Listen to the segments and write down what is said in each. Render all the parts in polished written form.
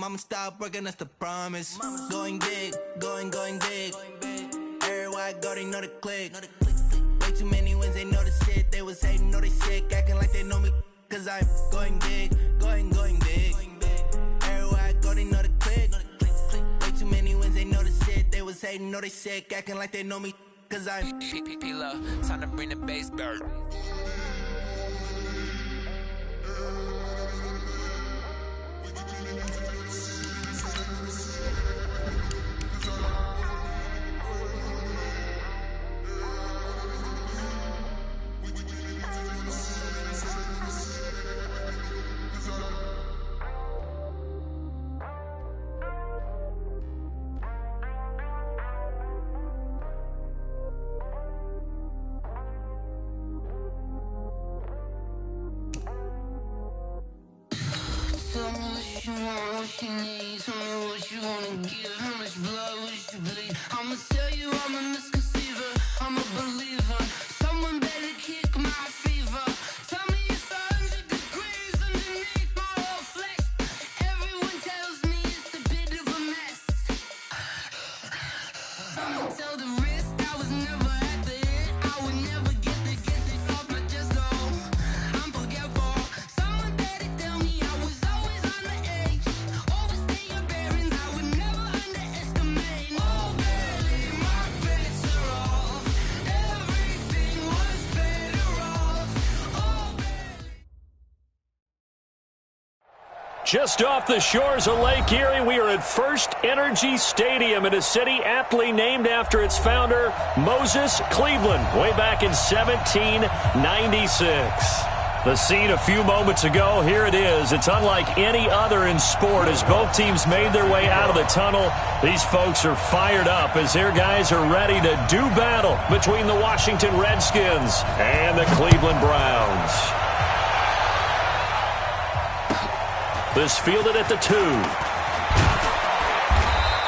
I'ma stop working, that's the promise. Going big, going big. Everywhere I go, they know the click. Way too many wins, they know the shit. They was hating, know they sick, acting like they know me. Cause I'm going big, going big. Everywhere I go, they know the click. Way too many wins, they know the shit. They was hating, know they sick, acting like they know me. Cause I'm P-P-P-Love, time to bring the bass back. Tell me what you want, what you need. Tell me what you wanna give. How much blood would you bleed? I'ma tell you I'm a misconceiver. I'm a believer. Someone better kick my fever. Tell me it's 100 degrees underneath my whole flesh. Everyone tells me it's a bit of a mess. I'ma tell the risk I was never at the end. I would never get it off my chest. Oh, I'm forgetful. Someone better tell me I was always on the edge. Overstay your bearings, I would never underestimate. Oh, barely, my bets are off. Everything was better off. Oh, barely. Just off the shores of Lake Erie, we are at First Energy Stadium in a city aptly named after its founder, Moses Cleveland, way back in 1796. The scene a few moments ago, here it is. It's unlike any other in sport as both teams made their way out of the tunnel. These folks are fired up as their guys are ready to do battle between the Washington Redskins and the Cleveland Browns. This fielded at the 2.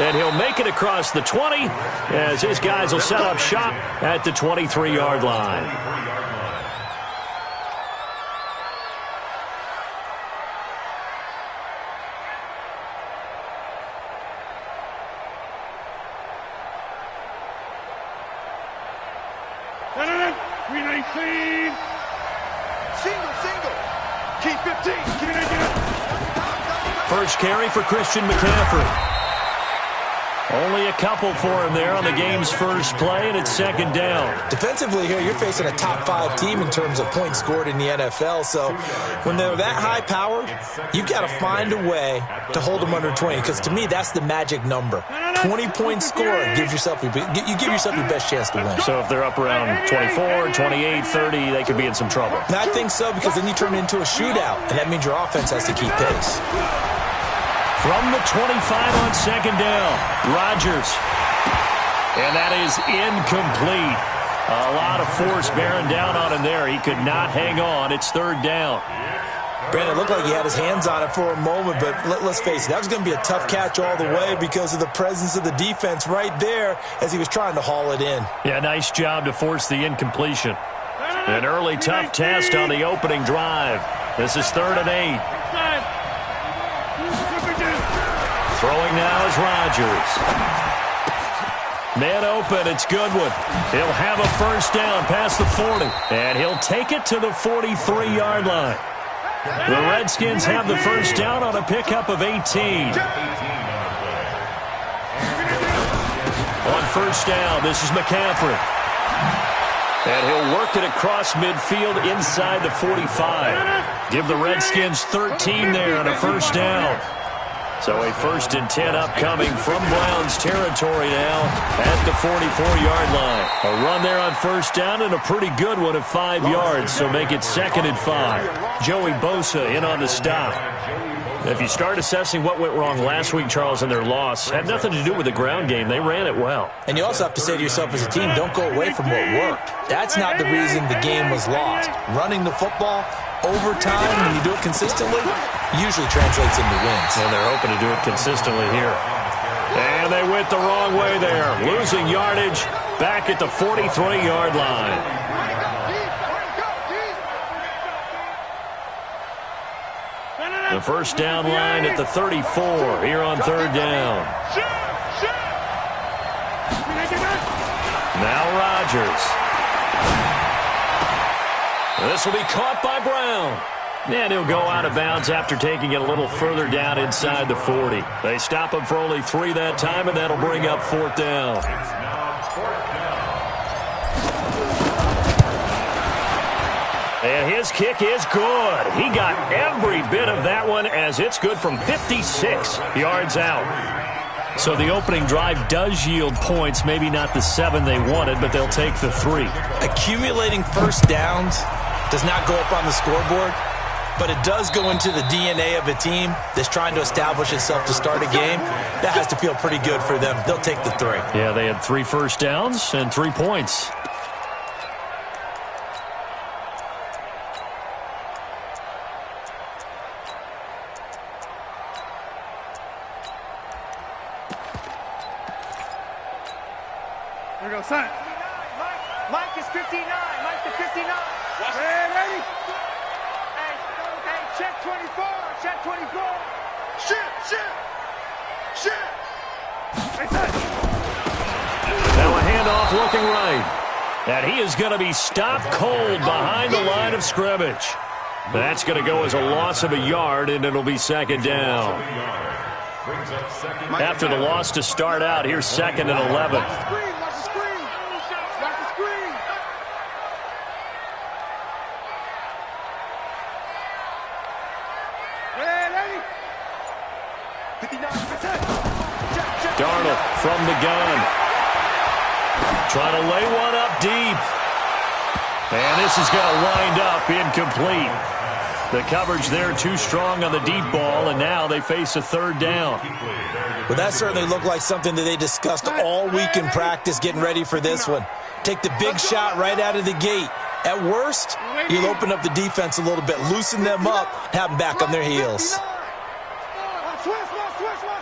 And he'll make it across the 20 as his guys will set up shop at the 23-yard line. Single. Key 15. Give it. First carry for Christian McCaffrey. Only a couple for him there on the game's first play, and it's second down. Defensively here, you're facing a top-5 team in terms of points scored in the NFL, so when they're that high-powered, you've got to find a way to hold them under 20, because to me, that's the magic number. 20 points scored gives yourself you give yourself your best chance to win. So if they're up around 24, 28, 30, they could be in some trouble. And I think so, because then you turn it into a shootout, and that means your offense has to keep pace. From the 25 on second down, Rodgers. And that is incomplete. A lot of force bearing down on him there. He could not hang on. It's third down. Brandon, it looked like he had his hands on it for a moment, but let's face it, that was going to be a tough catch all the way because of the presence of the defense right there as he was trying to haul it in. Yeah, nice job to force the incompletion. An early tough test on the opening drive. This is 3rd and 8. Throwing now is Rodgers. Man open, it's Goodwin. He'll have a first down past the 40, and he'll take it to the 43-yard line. The Redskins have the first down on a pickup of 18. On first down, this is McCaffrey. And he'll work it across midfield inside the 45. Give the Redskins 13 there on a first down. So a 1st and 10 upcoming from Browns territory now at the 44-yard line. A run there on first down and a pretty good one at 5 yards, so make it 2nd and 5. Joey Bosa in on the stop. If you start assessing what went wrong last week, Charles, in their loss, had nothing to do with the ground game. They ran it well. And you also have to say to yourself as a team, don't go away from what worked. That's not the reason the game was lost. Running the football over time, when you do it consistently, usually translates into wins. And they're hoping to do it consistently here. And they went the wrong way there. Losing yardage back at the 43-yard line. The first down line at the 34 here on third down. Now Rodgers. This will be caught by Brown. And he'll go out of bounds after taking it a little further down inside the 40. They stop him for only 3 that time, and that'll bring up fourth down. And his kick is good. He got every bit of that one as it's good from 56 yards out. So the opening drive does yield points, maybe not the 7 they wanted, but they'll take the 3. Accumulating first downs does not go up on the scoreboard, but it does go into the DNA of a team that's trying to establish itself to start a game. That has to feel pretty good for them. They'll take the 3. Yeah, they had 3 first downs and 3 points. Here we go, son. Mike is 59. Mike to 59. Hey, ready? Hey, check 24. Check 24. Shit. Hey, son. Now a handoff looking right. And he is going to be stopped cold behind the line of scrimmage. That's going to go as a loss of a yard, and it'll be second down. After the loss to start out, here's second and 11. Watch the screen. Hey, ready? 59. Darnold from the gun. Trying to lay one up deep. And this is going to wind up incomplete. The coverage there too strong on the deep ball, and now they face a third down. Well, that certainly looked like something that they discussed all week in practice getting ready for this one. Take the big shot right out of the gate. At worst, you'll open up the defense a little bit, loosen them up, have them back on their heels.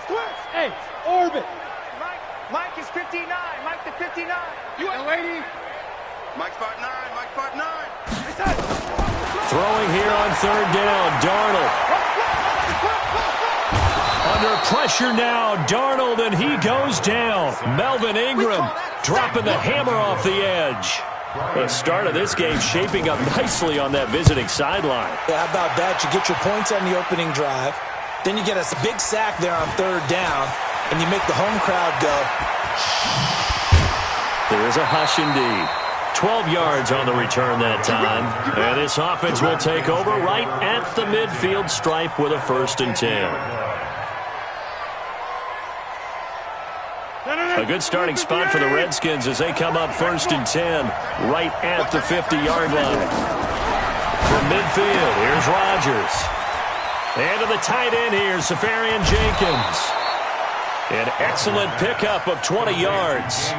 Switch. Hey, orbit. Mike is 59. Mike to 59. You a lady? Mike's 5'9". Hey, son. Throwing here on third down, Darnold. Under pressure now, Darnold, and he goes down. Melvin Ingram dropping the hammer off the edge. The start of this game shaping up nicely on that visiting sideline. Yeah, how about that? You get your points on the opening drive. Then you get a big sack there on third down, and you make the home crowd go. There is a hush indeed. 12 yards on the return that time. And this offense will take over right at the midfield stripe with a 1st and 10. A good starting spot for the Redskins as they come up 1st and 10 right at the 50-yard line. From midfield, here's Rodgers. And to the tight end here, Safarian Jenkins. An excellent pickup of 20 yards.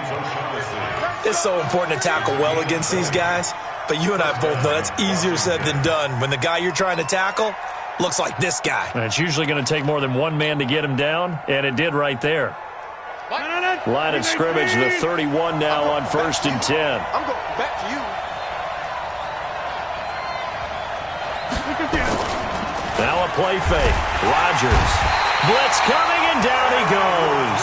It's so important to tackle well against these guys, but you and I both know that's easier said than done when the guy you're trying to tackle looks like this guy. And it's usually going to take more than one man to get him down, and it did right there. Line of scrimmage, the 31 now on 1st and 10. I'm going back to you. Now a play fake. Rodgers. Blitz coming, and down he goes.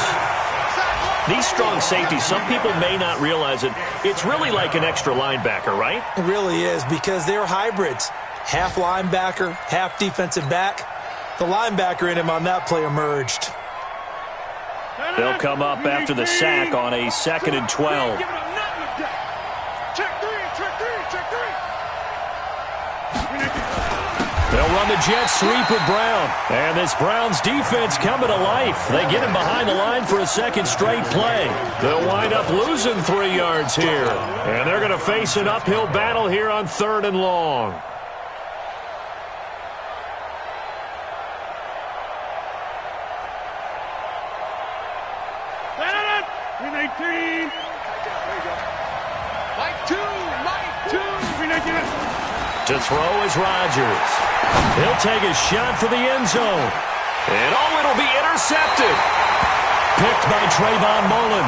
These strong safeties, some people may not realize it. It's really like an extra linebacker, right? It really is, because they're hybrids. Half linebacker, half defensive back. The linebacker in him on that play emerged. They'll come up after the sack on a 2nd and 12. Check three. They'll run the jet sweep with Brown. And this Browns defense coming to life. They get him behind the line for a 2nd straight play. They'll wind up losing 3 yards here. And they're going to face an uphill battle here on 3rd and long. In 18. Mike 2. To throw is Rodgers. He'll take a shot for the end zone. And it'll be intercepted. Picked by Trayvon Mullen.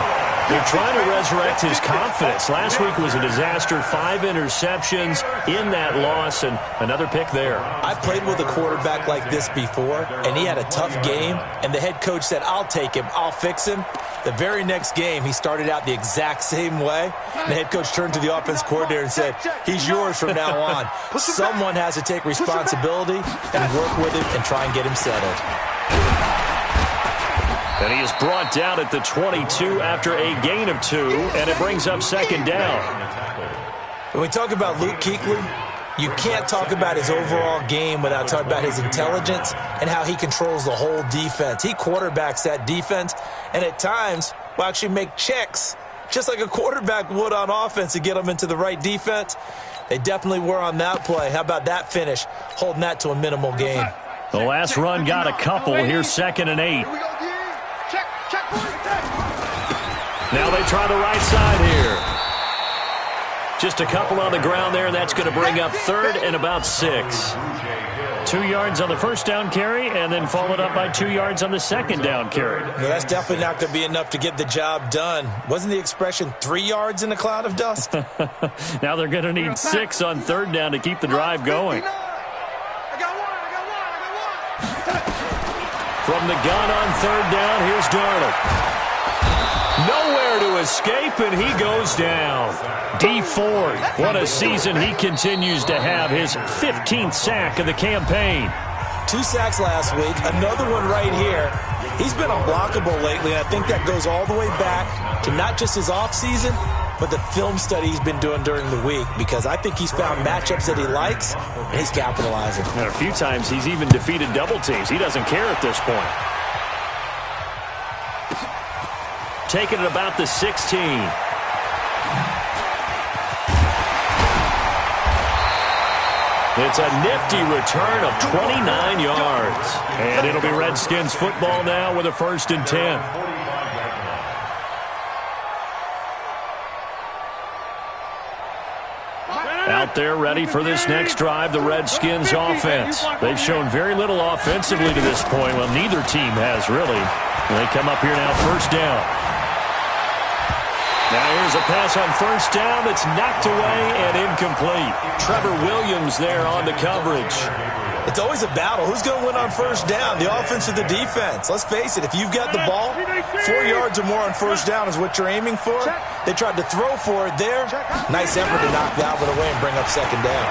They're trying to resurrect his confidence. Last week was a disaster. 5 interceptions in that loss, and another pick there. I played with a quarterback like this before, and he had a tough game, and the head coach said, I'll take him, I'll fix him. The very next game, he started out the exact same way. The head coach turned to the offense coordinator and said, he's yours from now on. Someone has to take responsibility and work with him and try and get him settled. And he is brought down at the 22 after a gain of 2, and it brings up second down. When we talk about Luke Kuechly, you can't talk about his overall game without talking about his intelligence and how he controls the whole defense. He quarterbacks that defense, and at times will actually make checks, just like a quarterback would on offense to get them into the right defense. They definitely were on that play. How about that finish, holding that to a minimal gain? The last run got a couple. Here's 2nd and 8. Now they try the right side here. Just a couple on the ground there, and that's going to bring up 3rd and about 6. 2 yards on the first down carry, and then followed up by 2 yards on the second down carry. Well, that's definitely not going to be enough to get the job done. Wasn't the expression 3 yards in a cloud of dust? Now they're going to need 6 on 3rd down to keep the drive going. From the gun on 3rd down, here's Darnold. Nowhere to escape, and he goes down. D Ford, what a season he continues to have. His 15th sack of the campaign. 2 sacks last week, another one right here. He's been unblockable lately, and I think that goes all the way back to not just his offseason, but the film study he's been doing during the week, because I think he's found matchups that he likes, and he's capitalizing. And a few times he's even defeated double teams. He doesn't care at this point. Taking it about the 16. It's a nifty return of 29 yards. And it'll be Redskins football now with a 1st and 10. Out there ready for this next drive, the Redskins offense. They've shown very little offensively to this point. Well, neither team has really. They come up here now, 1st down. Now here's a pass on 1st down that's knocked away and incomplete. Trevor Williams there on the coverage. It's always a battle. Who's going to win on 1st down, the offense or the defense? Let's face it, if you've got the ball, 4 yards or more on 1st down is what you're aiming for. They tried to throw for it there. Nice effort to knock that one away and bring up 2nd down.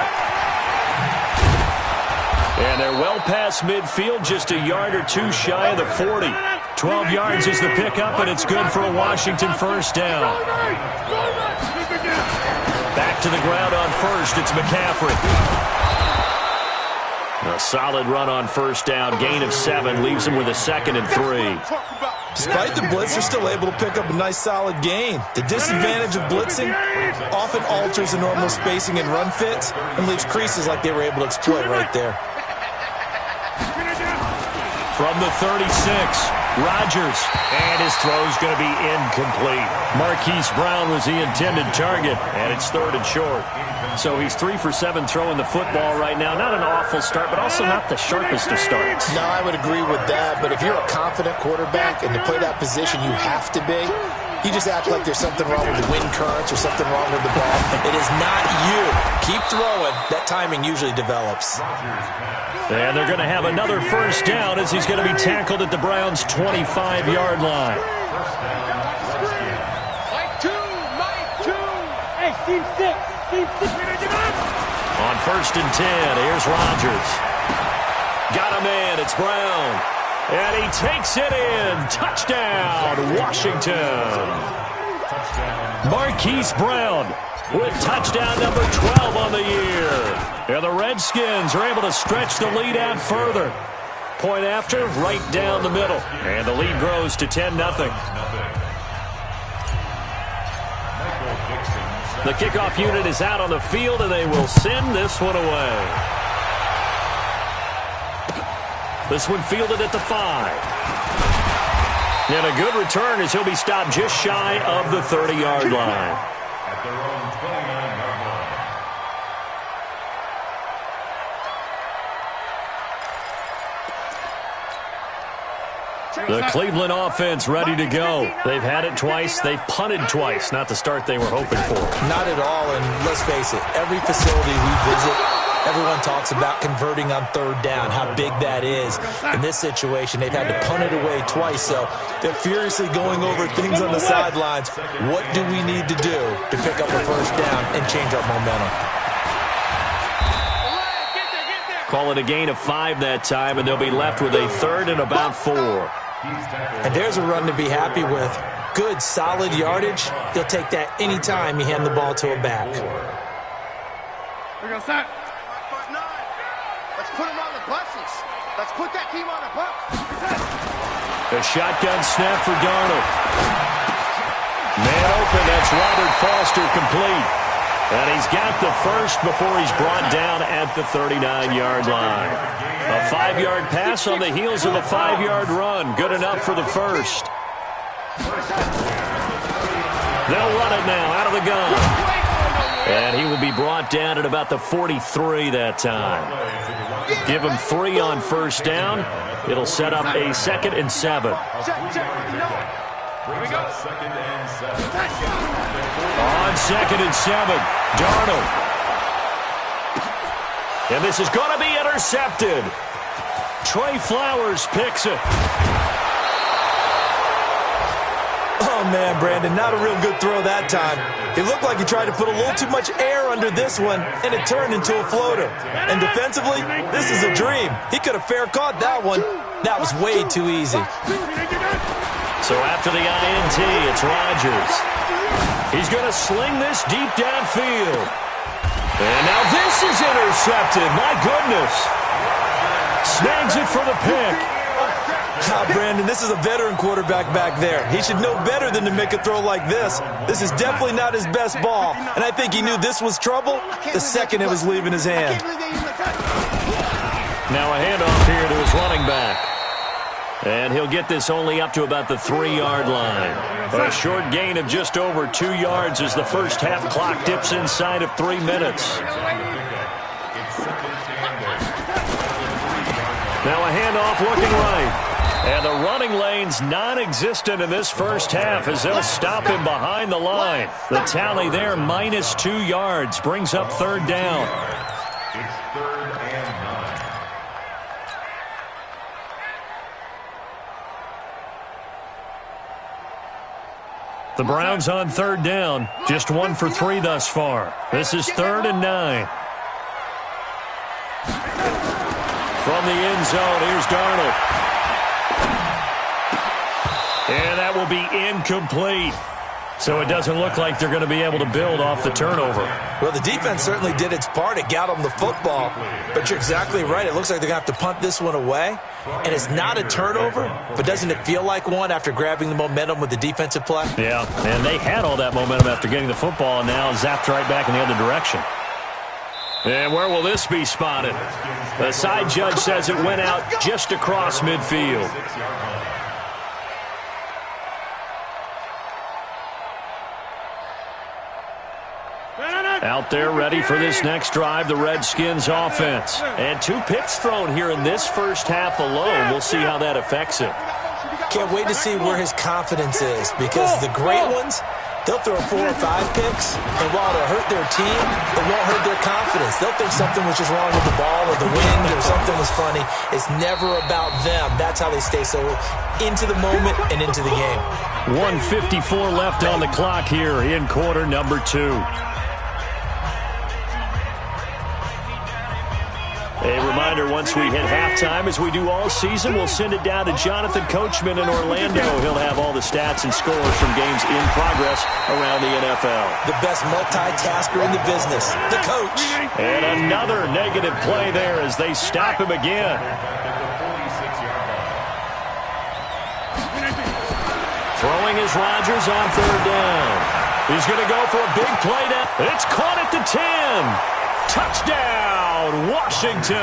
And they're well past midfield, just a yard or 2 shy of the 40. 12 yards is the pickup, and it's good for a Washington 1st down. Back to the ground on 1st, it's McCaffrey. A solid run on 1st down, gain of 7, leaves him with a 2nd and 3. Despite the blitz, they're still able to pick up a nice solid gain. The disadvantage of blitzing often alters the normal spacing and run fits and leaves creases like they were able to exploit right there. From the 36, Rodgers, and his throw's going to be incomplete. Marquise Brown was the intended target, and it's 3rd and short. So he's 3 for 7 throwing the football right now. Not an awful start, but also not the sharpest of starts. No, I would agree with that, but if you're a confident quarterback and to play that position you have to be, you just act like there's something wrong with the wind currents or something wrong with the ball. It is not you. Keep throwing. That timing usually develops. And they're going to have another 1st down as he's going to be tackled at the Browns' 25-yard line. Mike 2. Hey, team 6. On 1st and 10, here's Rodgers. Got a man, it's Brown. And he takes it in. Touchdown, Washington. Marquise Brown with touchdown number 12 on the year. And the Redskins are able to stretch the lead out further. Point after, right down the middle. And the lead grows to 10-0. The kickoff unit is out on the field, and they will send this one away. This one fielded at the 5. And a good return as he'll be stopped just shy of the 30-yard line. The Cleveland offense ready to go. They've had it twice. They've punted twice. Not the start they were hoping for. Not at all, and let's face it, every facility we visit, everyone talks about converting on third down, how big that is. In this situation, they've had to punt it away twice, so they're furiously going over things on the sidelines. What do we need to do to pick up a first down and change our momentum? Call it a gain of 5 that time, and they'll be left with a 3rd and about 4. And there's a run to be happy with. Good, solid yardage. He'll take that any time you hand the ball to a back. We're going to start. Let's put him on the buses. Let's put that team on the bus. A shotgun snap for Darnold. Man open, that's Robert Foster complete. And he's got the first before he's brought down at the 39-yard line. A 5-yard pass on the heels of a 5-yard run. Good enough for the first. They'll run it now out of the gun. And he will be brought down at about the 43 that time. Give him 3 on first down. It'll set up a 2nd and 7. Here we go. On 2nd and 7, Darnold. And this is going to be intercepted. Trey Flowers picks it. Oh, man, Brandon, not a real good throw that time. It looked like he tried to put a little too much air under this one, and it turned into a floater. And defensively, this is a dream. He could have fair caught that one. That was way too easy. So after the INT, it's Rodgers. He's going to sling this deep downfield. And now this is intercepted. My goodness. Snags it for the pick. Brandon, this is a veteran quarterback back there. He should know better than to make a throw like this. This is definitely not his best ball, and I think he knew this was trouble the second it was leaving his hand. Now a handoff here to his running back. And he'll get this only up to about the 3-yard line. A short gain of just over 2 yards as the first half clock dips inside of 3 minutes. Now a handoff looking right. And the running lane's non-existent in this first half as they'll stop him behind the line. The tally there, minus 2 yards, brings up 3rd down. It's 3rd and 9. The Browns on 3rd down. Just 1 for 3 thus far. This is 3rd and 9. From the end zone, here's Darnold. And that will be incomplete. So it doesn't look like they're going to be able to build off the turnover. Well, the defense certainly did its part. It got them the football. But you're exactly right. It looks like they're going to have to punt this one away. And it's not a turnover, but doesn't it feel like one after grabbing the momentum with the defensive play? Yeah, and they had all that momentum after getting the football and now zapped right back in the other direction. And where will this be spotted? The side judge says it went out just across midfield. Out there ready for this next drive, the Redskins offense. And 2 picks thrown here in this first half alone. We'll see how that affects it. Can't wait to see where his confidence is, because the great ones, they'll throw 4 or 5 picks, and while it'll hurt their team, it won't hurt their confidence. They'll think something was just wrong with the ball or the wind or something was funny. It's never about them. That's how they stay so into the moment and into the game. 1:54 left on the clock here in quarter number 2. A reminder, once we hit halftime, as we do all season, we'll send it down to Jonathan Coachman in Orlando. He'll have all the stats and scores from games in progress around the NFL. The best multitasker in the business, the coach. And another negative play there as they stop him again. Throwing is Rodgers on 3rd down. He's going to go for a big play down. It's caught at the 10. Touchdown, Washington.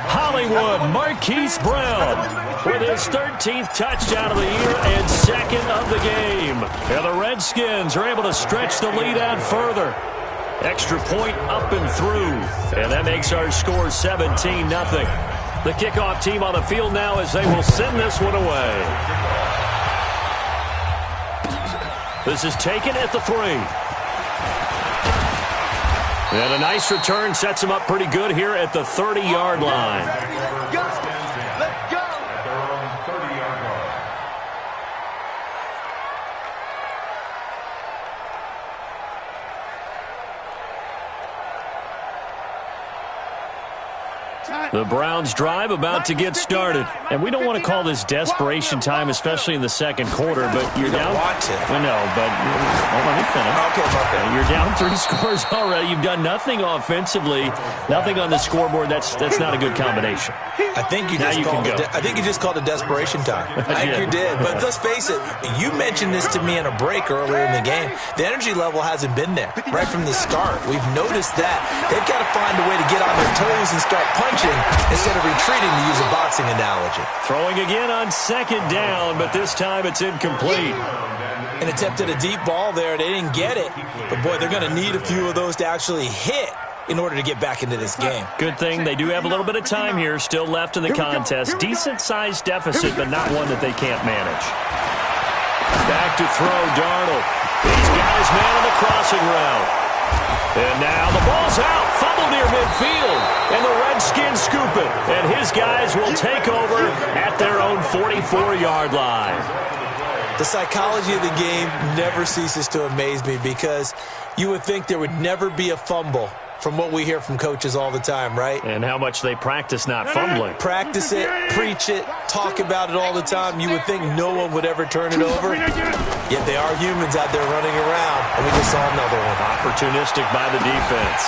Hollywood Marquise Brown with his 13th touchdown of the year and 2nd of the game. And the Redskins are able to stretch the lead out further. Extra point up and through. And that makes our score 17-0. The kickoff team on the field now as they will send this one away. This is taken at the 3. And a nice return sets him up pretty good here at the 30-yard line. Let's go. At their own 30-yard line. The Browns drive about to get started. And we don't want to call this desperation time, especially in the second quarter, but you're down. Want to. I know, but let me finish. Okay. You're down 3 scores already. You've done nothing offensively, nothing on the scoreboard. That's not a good combination. I think you just called it desperation time. I think you did. But let's face it, you mentioned this to me in a break earlier in the game. The energy level hasn't been there right from the start. We've noticed that. They've got to find a way to get on their toes and start punching instead of retreating, to use a boxing analogy. Throwing again on second down, but this time it's incomplete. An attempt at a deep ball there. They didn't get it. But, boy, they're going to need a few of those to actually hit in order to get back into this game. Good thing they do have a little bit of time here still left in the contest. Decent-sized deficit, but not one that they can't manage. Back to throw, Darnold. He's got his man on the crossing route. And now the ball's out. Fumble near midfield. And the Redskins scoop it. And his guys will take over at their own 44-yard line. The psychology of the game never ceases to amaze me because you would think there would never be a fumble from what we hear from coaches all the time, right? And how much they practice not fumbling. Practice it, preach it, talk about it all the time. You would think no one would ever turn it over. Yet they are humans out there running around, and we just saw another one. Opportunistic by the defense.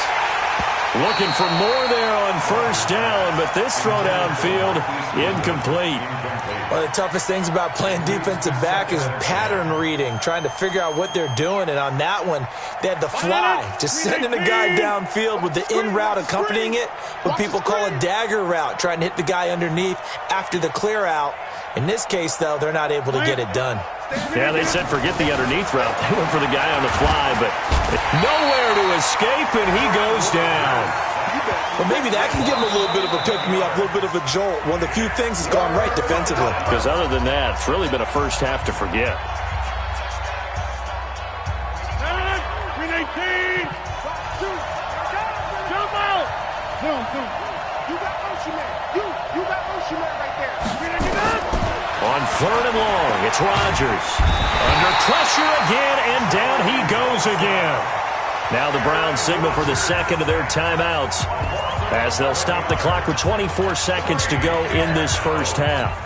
Looking for more there on first down, but this throw downfield, incomplete. One of the toughest things about playing defensive back is pattern reading, trying to figure out what they're doing. And on that one, they had the fly, just sending a guy downfield with the in route accompanying it, what people call a dagger route, trying to hit the guy underneath after the clear out. In this case, though, they're not able to get it done. Yeah, they said forget the underneath route. They went for the guy on the fly, but nowhere to escape, and he goes down. Well, maybe that can give him a little bit of a pick-me-up, a little bit of a jolt. One of the few things that's gone right defensively. Because other than that, it's really been a first half to forget. Green 18. Jump out. No. You got Ocean Man. You got Ocean Man right there. On third and long, it's Rodgers. Under pressure again, and down he goes again. Now the Browns signal for the second of their timeouts as they'll stop the clock with 24 seconds to go in this first half.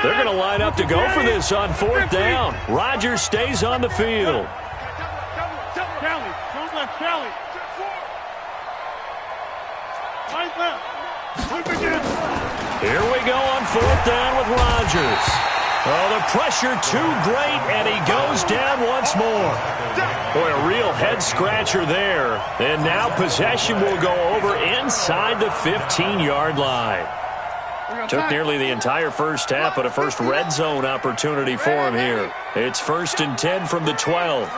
They're going to line up to go for this on fourth down. Rodgers stays on the field. Kelly. Right left. Here we go on fourth down with Rodgers. Oh, the pressure too great, and he goes down once more. Boy, a real head-scratcher there. And now possession will go over inside the 15-yard line. Took nearly the entire first half, but a first red zone opportunity for him here. It's 1st and 10 from the 12.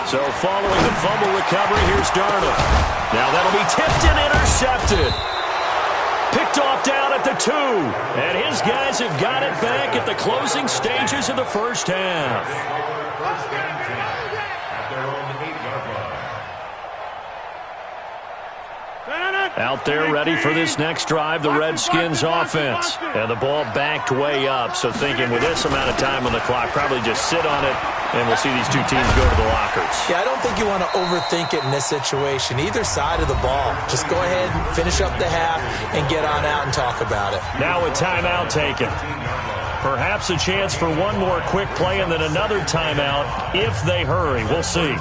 So following the fumble recovery, here's Darnold. Now that'll be tipped and intercepted. Picked off down at the 2. And his guys have got it back at the closing stages of the first half. First and 10 at their own 8-yard line. Out there ready for this next drive, the Redskins offense. And the ball backed way up, so thinking with this amount of time on the clock, probably just sit on it, and we'll see these two teams go to the lockers. Yeah, I don't think you want to overthink it in this situation. Either side of the ball. Just go ahead and finish up the half and get on out and talk about it. Now a timeout taken. Perhaps a chance for one more quick play and then another timeout if they hurry. We'll see.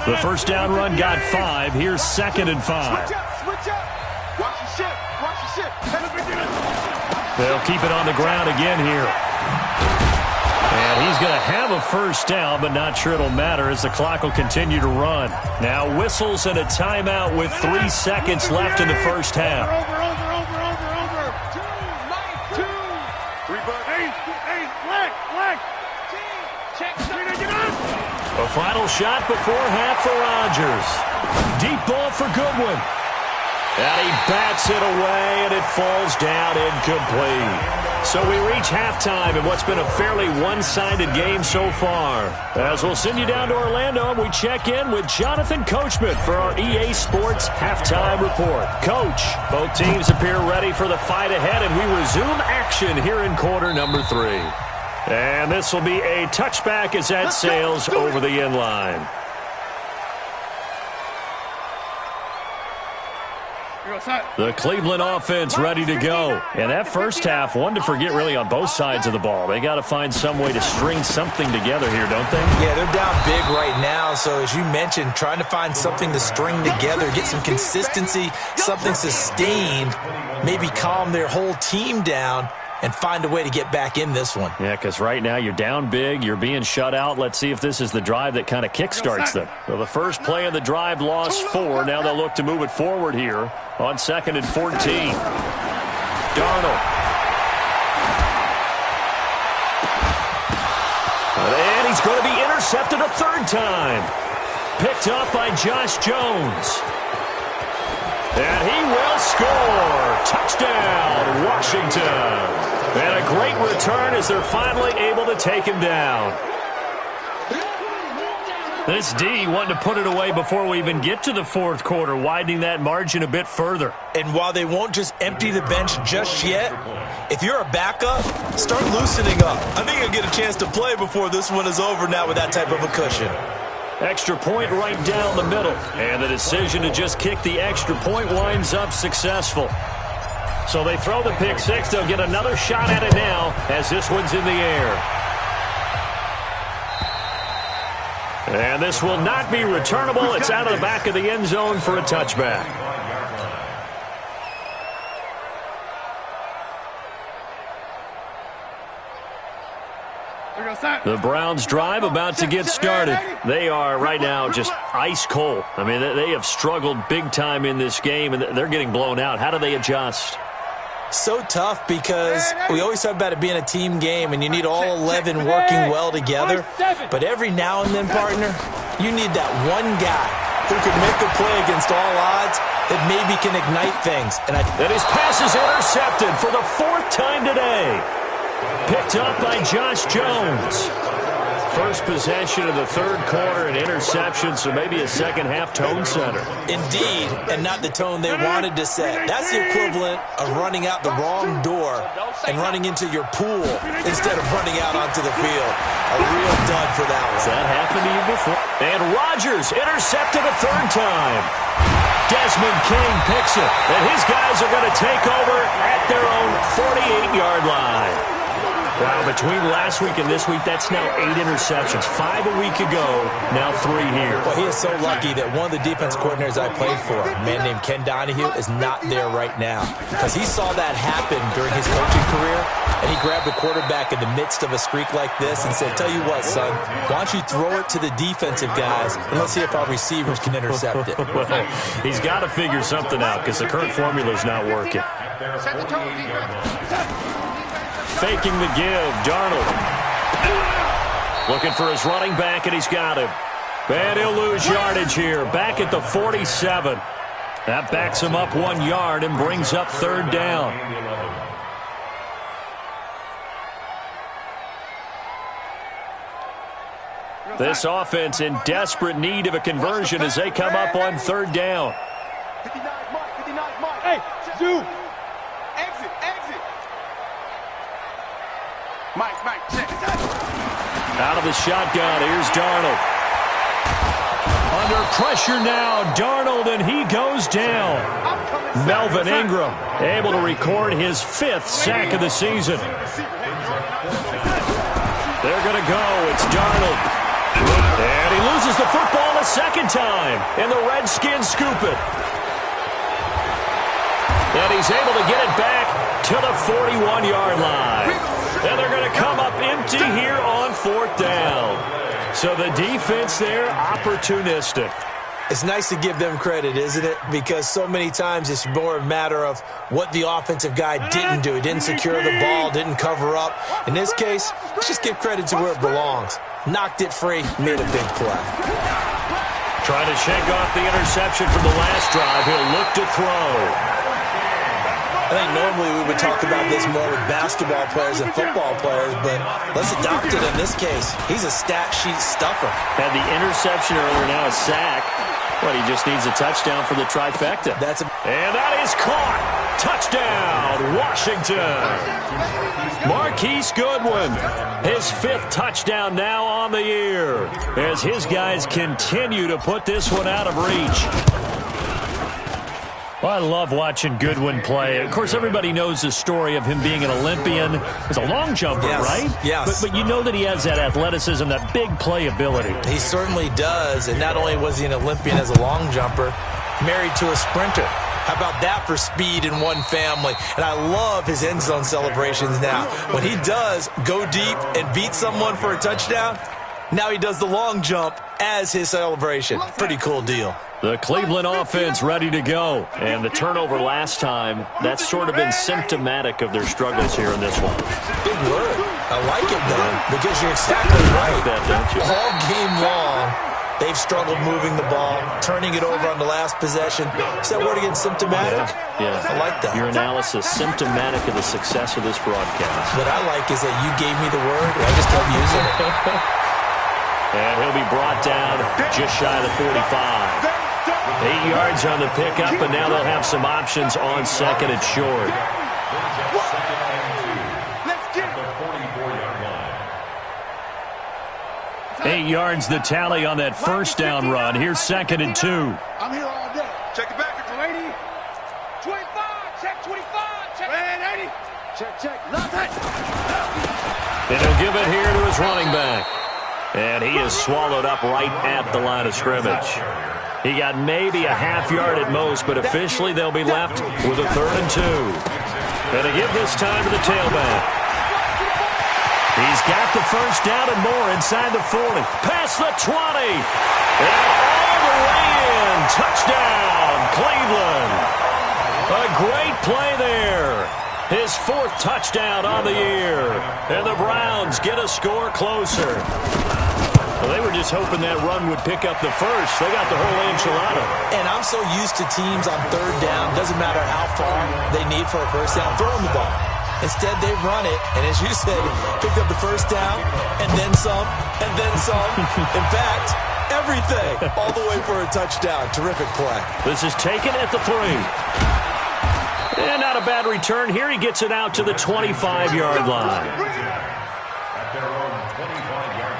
The first down run got 5. Here's 2nd and 5. Switch up. They'll keep it on the ground again here. And he's going to have a first down, but not sure it'll matter as the clock will continue to run. Now whistles and a timeout with 3 seconds left in the first half. Over. 2, 3 bucks. 8, black. Check. A final shot before half for Rodgers. Deep ball for Goodwin. And he bats it away, and it falls down incomplete. So we reach halftime in what's been a fairly one-sided game so far. As we'll send you down to Orlando, and we check in with Jonathan Coachman for our EA Sports Halftime Report. Coach, both teams appear ready for the fight ahead, and we resume action here in quarter number 3. And this will be a touchback as that sails over the end line. The Cleveland offense ready to go. And that first half, one to forget really on both sides of the ball. They got to find some way to string something together here, don't they? Yeah, they're down big right now. So as you mentioned, trying to find something to string together, get some consistency, something sustained, maybe calm their whole team down and find a way to get back in this one. Yeah, because right now you're down big, you're being shut out. Let's see if this is the drive that kind of kickstarts them. Well, the first play of the drive lost 4. Now they'll look to move it forward here on 2nd and 14. Darnold. And he's going to be intercepted a 3rd time. Picked up by Josh Jones. And he will score. Touchdown, Washington. And a great return as they're finally able to take him down. This D wanting to put it away before we even get to the 4th quarter, widening that margin a bit further. And while they won't just empty the bench just yet, if you're a backup, start loosening up. I think you'll get a chance to play before this one is over now with that type of a cushion. Extra point right down the middle. And the decision to just kick the extra point winds up successful. So they throw the pick 6. They'll get another shot at it now as this one's in the air. And this will not be returnable. It's out of the back of the end zone for a touchback. The Browns drive about to get started. They are right now just ice cold. I mean, they have struggled big time in this game, and they're getting blown out. How do they adjust? So tough because we always talk about it being a team game and you need all 11 working well together. But every now and then, partner, you need that one guy who can make a play against all odds that maybe can ignite things. And his pass is intercepted for the 4th time today. Picked up by Josh Jones. First possession of the 3rd quarter, an interception, so maybe a second-half tone setter. Indeed, and not the tone they wanted to set. That's the equivalent of running out the wrong door and running into your pool instead of running out onto the field. A real dud for that one. Has that happened to you before? And Rodgers intercepted a 3rd time. Desmond King picks it, and his guys are going to take over at their own 48-yard line. Wow, between last week and this week, that's now 8 interceptions. 5 a week ago, now 3 here. Well, he is so lucky that one of the defense coordinators I played for, a man named Ken Donahue, is not there right now. Because he saw that happen during his coaching career, and he grabbed the quarterback in the midst of a streak like this and said, tell you what, son, why don't you throw it to the defensive guys, and let's see if our receivers can intercept it. Well, he's got to figure something out because the current formula is not working. Set the tone, defense. Faking the give, Darnold. Looking for his running back, and he's got him. And he'll lose yardage here, back at the 47. That backs him up 1 yard and brings up 3rd down. This offense in desperate need of a conversion as they come up on 3rd down. 59, Mike. Hey, Zoo. Exit. Mike, check. Out of the shotgun, here's Darnold. Under pressure now, Darnold, and he goes down. Melvin Ingram able to record his 5th sack of the season. They're going to go. It's Darnold. And he loses the football a 2nd time, and the Redskins scoop it. And he's able to get it back to the 41-yard line. And they're going to come up empty here on 4th down. So the defense there, opportunistic. It's nice to give them credit, isn't it? Because so many times it's more a matter of what the offensive guy didn't do. He didn't secure the ball, didn't cover up. In this case, let's just give credit to where it belongs. Knocked it free, made a big play. Trying to shake off the interception from the last drive. He'll look to throw. I think normally we would talk about this more with basketball players and football players, but let's adopt it in this case. He's a stat sheet stuffer. Had the interception earlier, now a sack. But he just needs a touchdown for the trifecta. And that is caught. Touchdown, Washington. Marquise Goodwin, his 5th touchdown now on the year, as his guys continue to put this one out of reach. Well, I love watching Goodwin play. Of course, everybody knows the story of him being an Olympian. He's a long jumper, right? Yes. But you know that he has that athleticism, that big play ability. He certainly does. And not only was he an Olympian as a long jumper, married to a sprinter. How about that for speed in one family? And I love his end zone celebrations now. When he does go deep and beat someone for a touchdown, now he does the long jump as his celebration. Pretty cool deal. The Cleveland offense ready to go. And the turnover last time, that's sort of been symptomatic of their struggles here in this one. Big word. I like it, though, because you're exactly right. That, don't you? All game long, they've struggled moving the ball, turning it over on the last possession. Is that word again, symptomatic? Yeah. I like that. Your analysis, symptomatic of the success of this broadcast. What I like is that you gave me the word, and I just kept using it. And he'll be brought down just shy of the 45. 8 yards on the pickup, and now they'll have some options on 2nd and short. Let's get it. 8 yards the tally on that 1st down run. Here's 2nd and 2. I'm here all day. Check it back, it's 80. 25, check 25, check. Man, 80. Check. Left it. And he'll give it here to his running back. And he is swallowed up right at the line of scrimmage. He got maybe a half yard at most, but officially they'll be left with a 3rd and 2. And to give this time to the tailback. He's got the 1st down and more inside the 40. Past the 20. And all the way in. Touchdown, Cleveland. A great play there. His 4th touchdown on the year. And the Browns get a score closer. Well, they were just hoping that run would pick up the 1st. They got the whole enchilada. And I'm so used to teams on 3rd down, doesn't matter how far they need for a 1st down, throwing the ball. Instead, they run it, and as you said, picked up the 1st down, and then some, and then some. In fact, everything, all the way for a touchdown. Terrific play. This is taken at the 3. And not a bad return here. He gets it out to the 25-yard line. At their own 25-yard line.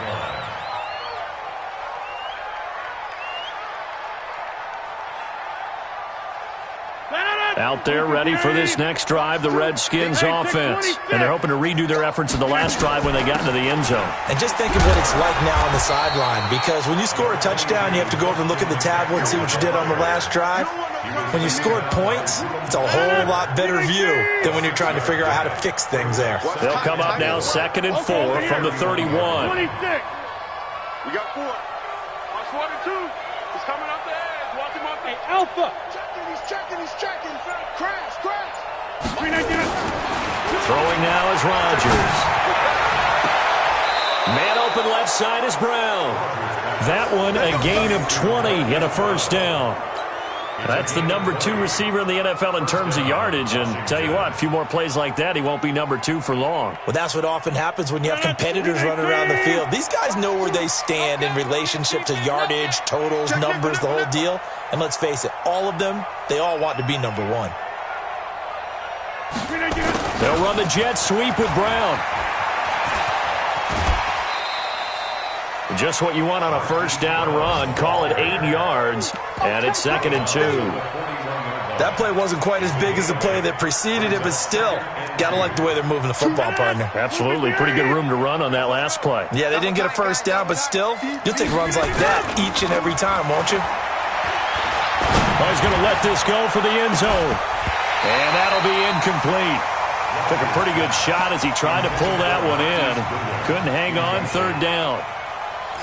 Out there ready for this next drive, the Redskins offense. And they're hoping to redo their efforts in the last drive when they got into the end zone. And just think of what it's like now on the sideline, because when you score a touchdown, you have to go over and look at the tablet and see what you did on the last drive. When you scored points, it's a whole lot better view than when you're trying to figure out how to fix things there. They'll come up now 2nd and 4 from the 31. 26. We got 4. Watch 1 and 2. He's coming up the edge. Watch him up the Hey, Alpha. He's checking. Crash. Throwing now is Rodgers. Man open left side is Brown. That one a gain of 20 and a 1st down. That's the number 2 receiver in the NFL in terms of yardage. And tell you what, a few more plays like that, he won't be number 2 for long. Well, that's what often happens when you have competitors running around the field. These guys know where they stand in relationship to yardage, totals, numbers, the whole deal. And let's face it, all of them, they all want to be number 1. They'll run the jet sweep with Brown. Just what you want on a 1st down run. Call it 8 yards, and it's 2nd and 2. That play wasn't quite as big as the play that preceded it, but still, gotta like the way they're moving the football, partner. Absolutely. Pretty good room to run on that last play. Yeah, they didn't get a 1st down, but still, you'll take runs like that each and every time, won't you? Well, he's going to let this go for the end zone. And that'll be incomplete. Took a pretty good shot as he tried to pull that one in. Couldn't hang on, third down.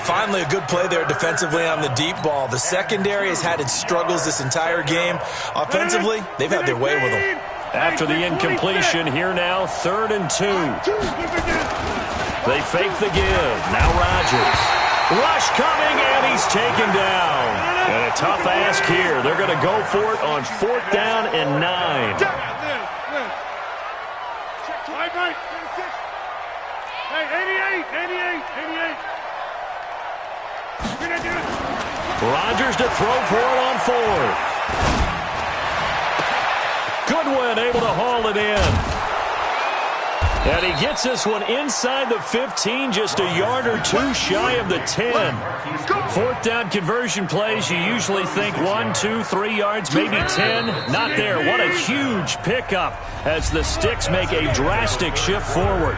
Finally, a good play there defensively on the deep ball. The secondary has had its struggles this entire game. Offensively, they've had their way with them. After the incompletion, here now, 3rd and 2. They fake the give. Now Rodgers. Rush coming, and he's taken down. And a tough ask here. They're going to go for it on 4th down and 9. Hey, 88. Rodgers to throw for it on 4th. Goodwin able to haul it in. And he gets this one inside the 15, just a yard or two shy of the 10. 4th down conversion plays, you usually think 1, 2, 3 yards, maybe 10. Not there. What a huge pickup as the Sticks make a drastic shift forward.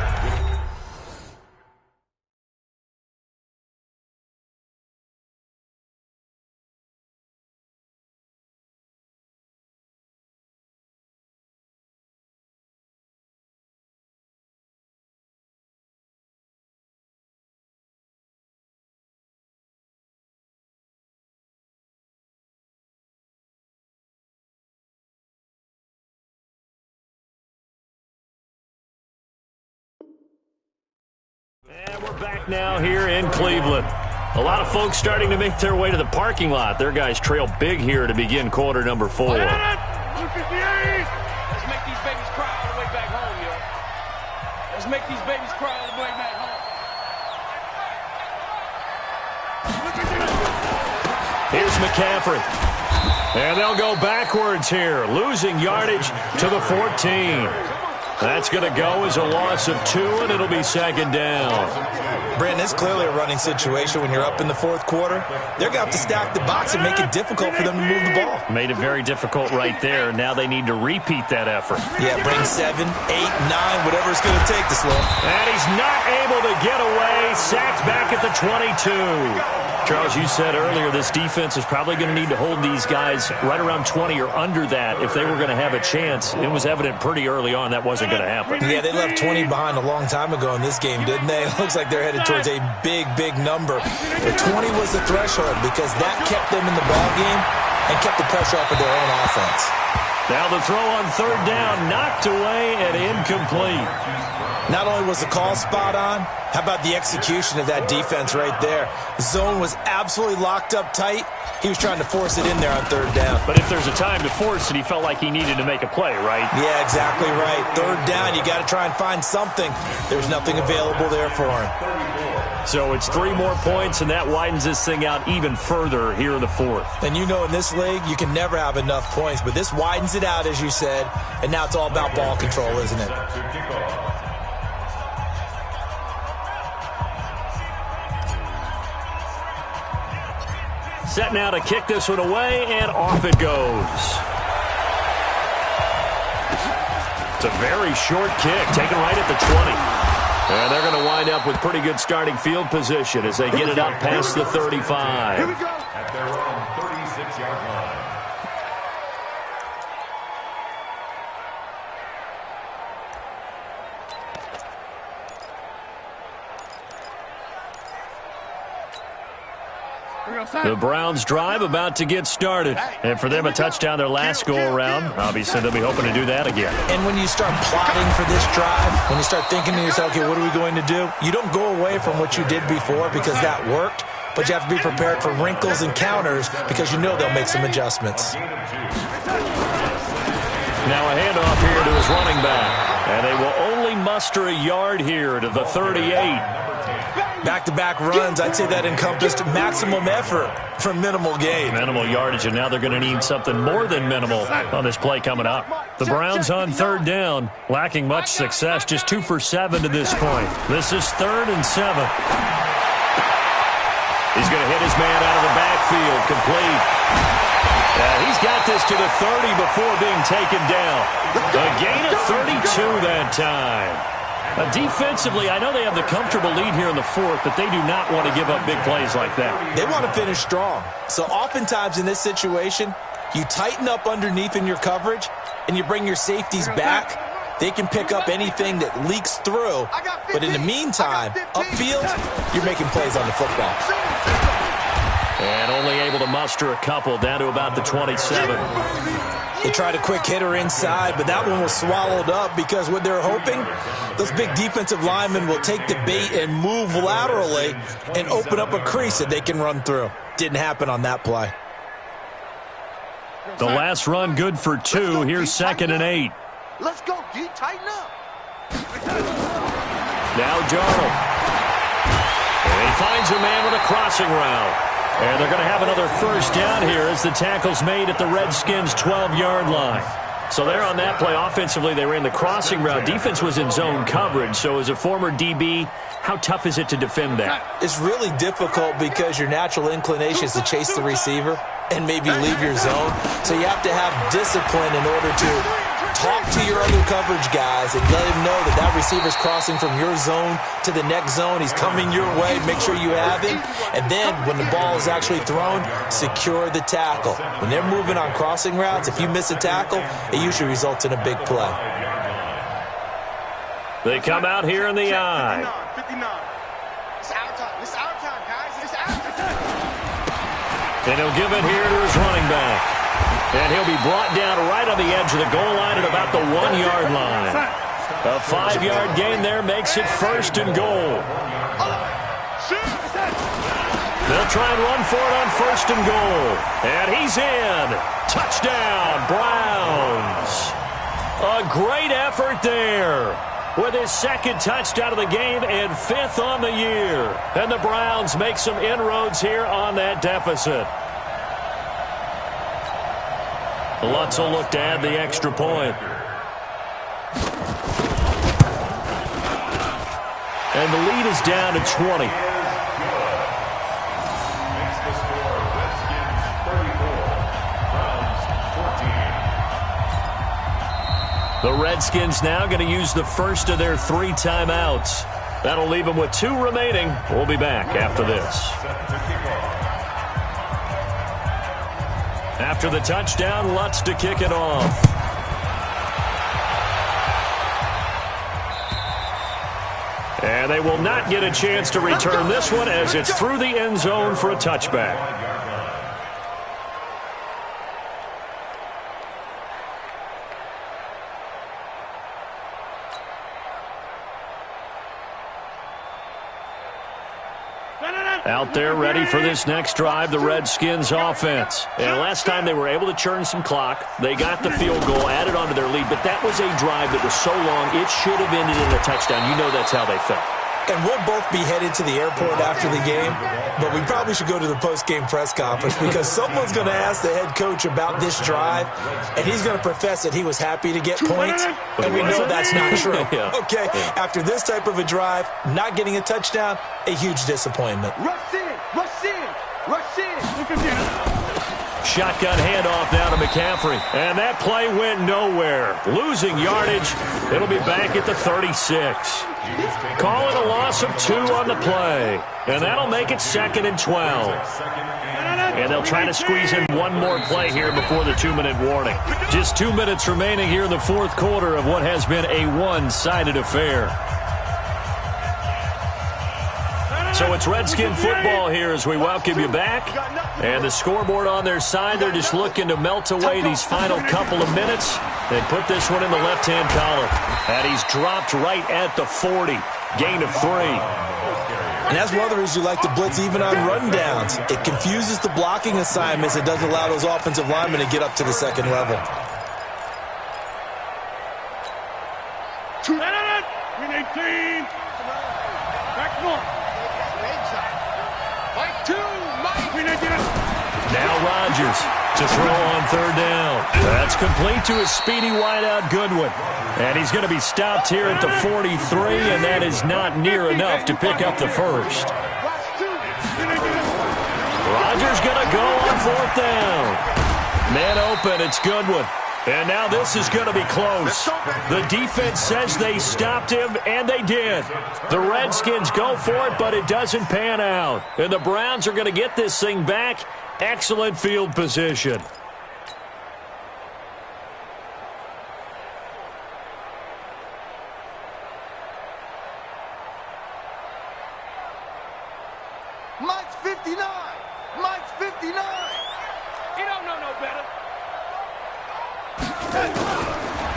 And we're back now here in Cleveland. A lot of folks starting to make their way to the parking lot. Their guys trail big here to begin quarter number 4. Let's make these babies cry all the way back home, yo. Let's make these babies cry all the way back home. Here's McCaffrey. And they'll go backwards here, losing yardage to the 14. That's going to go as a loss of 2, and it'll be 2nd down. Brandon, it's clearly a running situation when you're up in the 4th quarter. They're going to have to stack the box and make it difficult for them to move the ball. Made it very difficult right there. Now they need to repeat that effort. Yeah, bring 7, 8, 9, whatever it's going to take to slow. And he's not able to get away. Sacked back at the 22. Charles, you said earlier this defense is probably going to need to hold these guys right around 20 or under that if they were going to have a chance. It was evident pretty early on that wasn't going to happen. Yeah, they left 20 behind a long time ago in this game, didn't they? It looks like they're headed towards a big, big number. But 20 was the threshold because that kept them in the ball game and kept the pressure off of their own offense. Now the throw on 3rd down, knocked away and incomplete. Not only was the call spot on, how about the execution of that defense right there? Zone was absolutely locked up tight. He was trying to force it in there on 3rd down. But if there's a time to force it, he felt like he needed to make a play, right? Yeah, exactly right. 3rd down, you got to try and find something. There's nothing available there for him. So it's 3 more points, and that widens this thing out even further here in the 4th. And you know in this league, you can never have enough points, but this widens it out, as you said, and now it's all about ball control, isn't it? Set now to kick this one away, and off it goes. It's a very short kick, taken right at the 20. And they're going to wind up with pretty good starting field position as they get it up past the 35. At their own 36-yard line. The Browns drive about to get started. And for them, a touchdown their last go-around. Obviously, they'll be hoping to do that again. And when you start plotting for this drive, when you start thinking to yourself, okay, what are we going to do? You don't go away from what you did before because that worked, but you have to be prepared for wrinkles and counters because you know they'll make some adjustments. Now a handoff here to his running back. And they will only muster a yard here to the 38. Back-to-back runs, I'd say that encompassed maximum effort for minimal gain. Minimal yardage, and now they're going to need something more than minimal on this play coming up. The Browns on 3rd down, lacking much success, just 2 for 7 to this point. This is 3rd and 7. He's going to hit his man out of the backfield, complete. He's got this to the 30 before being taken down. A gain of 32 that time. Defensively, I know they have the comfortable lead here in the 4th, but they do not want to give up big plays like that. They want to finish strong. So oftentimes in this situation, you tighten up underneath in your coverage, and you bring your safeties back, they can pick up anything that leaks through. But in the meantime, upfield, you're making plays on the football. And only able to muster a couple down to about the 27. They tried a quick hitter inside, but that one was swallowed up because what they're hoping, those big defensive linemen will take the bait and move laterally and open up a crease that they can run through. Didn't happen on that play. The last run good for 2. Here's 2nd and 8. Let's go, D. Tighten up. Now Darnold. And he finds a man with a crossing route. And they're going to have another first down here as the tackle's made at the Redskins' 12-yard line. So there on that play, offensively, they ran the crossing route. Defense was in zone coverage. So as a former DB, how tough is it to defend that? It's really difficult because your natural inclination is to chase the receiver and maybe leave your zone. So you have to have discipline in order to talk to your other coverage guys and let him know that that receiver's crossing from your zone to the next zone. He's coming your way. Make sure you have him. And then when the ball is actually thrown, secure the tackle. When they're moving on crossing routes, if you miss a tackle, it usually results in a big play. They come out here in the eye. 59. It's our time. It's our time, guys. It's our time. And he'll give it here to his running back. And he'll be brought down right on the edge of the goal line at about the 1-yard line. A 5-yard gain there makes it 1st and goal. They'll try and run for it on 1st and goal. And he's in. Touchdown, Browns. A great effort there with his 2nd touchdown of the game and 5th on the year. And the Browns make some inroads here on that deficit. Lutz will look to add the extra point. And the lead is down to 20. The Redskins now going to use the first of their 3 timeouts. That'll leave them with 2 remaining. We'll be back after this. After the touchdown, Lutz to kick it off. And they will not get a chance to return this one as it's through the end zone for a touchback. Out there ready for this next drive, the Redskins offense. And last time they were able to churn some clock. They got the field goal, added onto their lead. But that was a drive that was so long, it should have ended in a touchdown. You know that's how they felt. And we'll both be headed to the airport after the game, but we probably should go to the post-game press conference because someone's going to ask the head coach about this drive, and he's going to profess that he was happy to get points, and we know that's not true. Okay, after this type of a drive, not getting a touchdown, a huge disappointment. Rush in, rush in, rush in. Shotgun handoff now to McCaffrey. And that play went nowhere. Losing yardage. It'll be back at the 36. Calling a loss of 2 on the play. And that'll make it 2nd and 12. And they'll try to squeeze in one more play here before the 2-minute warning. Just 2 minutes remaining here in the 4th quarter of what has been a one-sided affair. So it's Redskin football here as we welcome you back. And the scoreboard on their side, they're just looking to melt away these final couple of minutes and put this one in the left-hand column. And he's dropped right at the 40. Gain of 3. And that's one of the reasons you like to blitz even on rundowns. It confuses the blocking assignments. It doesn't allow those offensive linemen to get up to the second level. Now Rodgers to throw on 3rd down. That's complete to his speedy wideout Goodwin. And he's going to be stopped here at the 43, and that is not near enough to pick up the first. Rodgers going to go on 4th down. Man open, it's Goodwin. And now this is going to be close. The defense says they stopped him, and they did. The Redskins go for it, but it doesn't pan out. And the Browns are going to get this thing back. Excellent field position.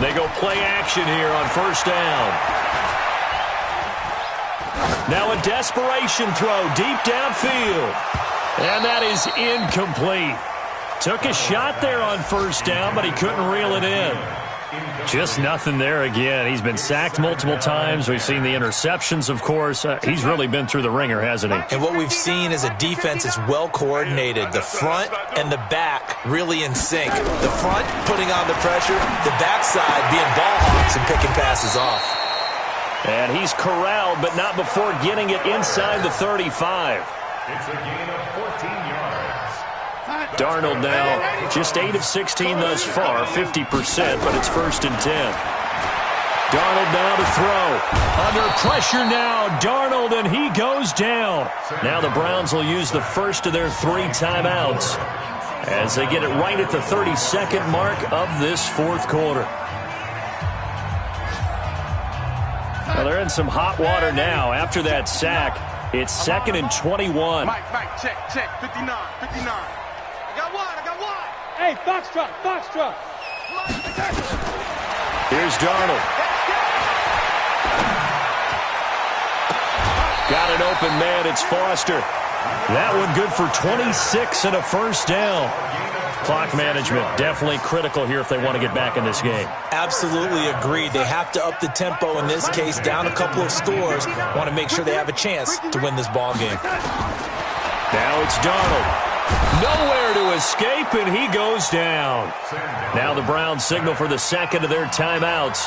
They go play action here on first down. Now a desperation throw deep downfield. And that is incomplete. Took a shot there on first down, but he couldn't reel it in. Just nothing there again. He's been sacked multiple times. We've seen the interceptions, of course. He's really been through the ringer, hasn't he? And what we've seen is a defense is well coordinated. The front and the back really in sync. The front putting on the pressure, the backside being ball hawks and picking passes off. And he's corralled, but not before getting it inside the 35. It's a gain of 14 yards. Darnold now just 8 of 16 thus far, 50%, but it's 1st and 10. Darnold now to throw. Under pressure now, Darnold, and he goes down. Now the Browns will use the first of their 3 timeouts as they get it right at the 32nd mark of this 4th quarter. Well, they're in some hot water now. After that sack, it's 2nd and 21. Mike, check, 59. I got one. Hey, Foxtrot. Here's Darnold. Got an open man. It's Foster. That one good for 26 and a first down. Clock management definitely critical here if they want to get back in this game. Absolutely agreed. They have to up the tempo in this case, down a couple of scores. Want to make sure they have a chance to win this ball game. Now it's Darnold. Nowhere to escape, and he goes down. Now the Browns signal for the second of their timeouts,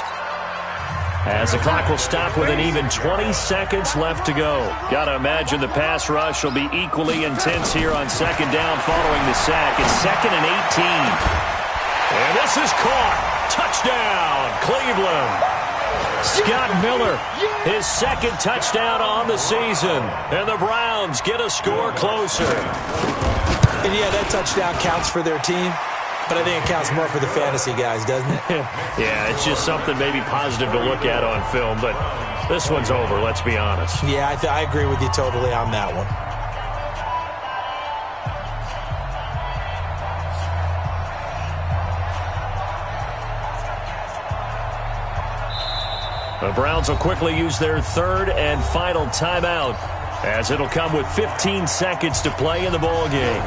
as the clock will stop with an even 20 seconds left to go. Got to imagine the pass rush will be equally intense here on 2nd down following the sack. It's 2nd and 18. And this is caught. Touchdown, Cleveland. Scott Miller, his 2nd touchdown on the season. And the Browns get a score closer. And yeah, that touchdown counts for their team, but I think it counts more for the fantasy guys, doesn't it? Yeah, it's just something maybe positive to look at on film, but this one's over, let's be honest. Yeah, I agree with you totally on that one. The Browns will quickly use their 3rd and final timeout, as it'll come with 15 seconds to play in the ball game.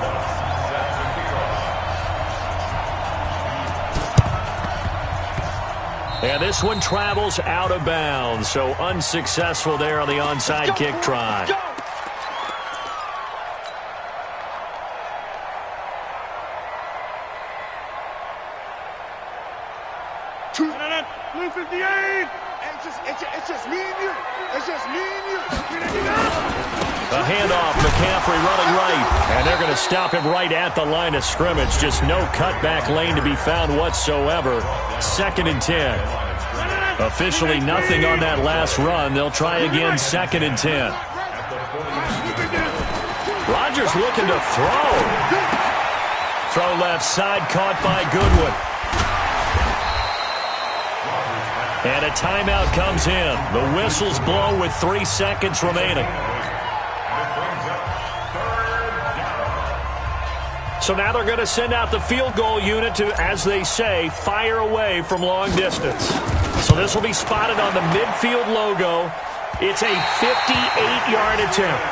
And this one travels out of bounds, so unsuccessful there on the onside kick try. Blue 58. It's just me and you. It's just me and you. A handoff, McCaffrey running right, and they're going to stop him right at the line of scrimmage. Just no cutback lane to be found whatsoever. 2nd and 10. Officially nothing on that last run. They'll try again, 2nd and 10. Rodgers looking to throw. Throw left side, caught by Goodwin. And a timeout comes in. The whistles blow with 3 seconds remaining. So now they're going to send out the field goal unit to, as they say, fire away from long distance. So this will be spotted on the midfield logo. It's a 58-yard attempt.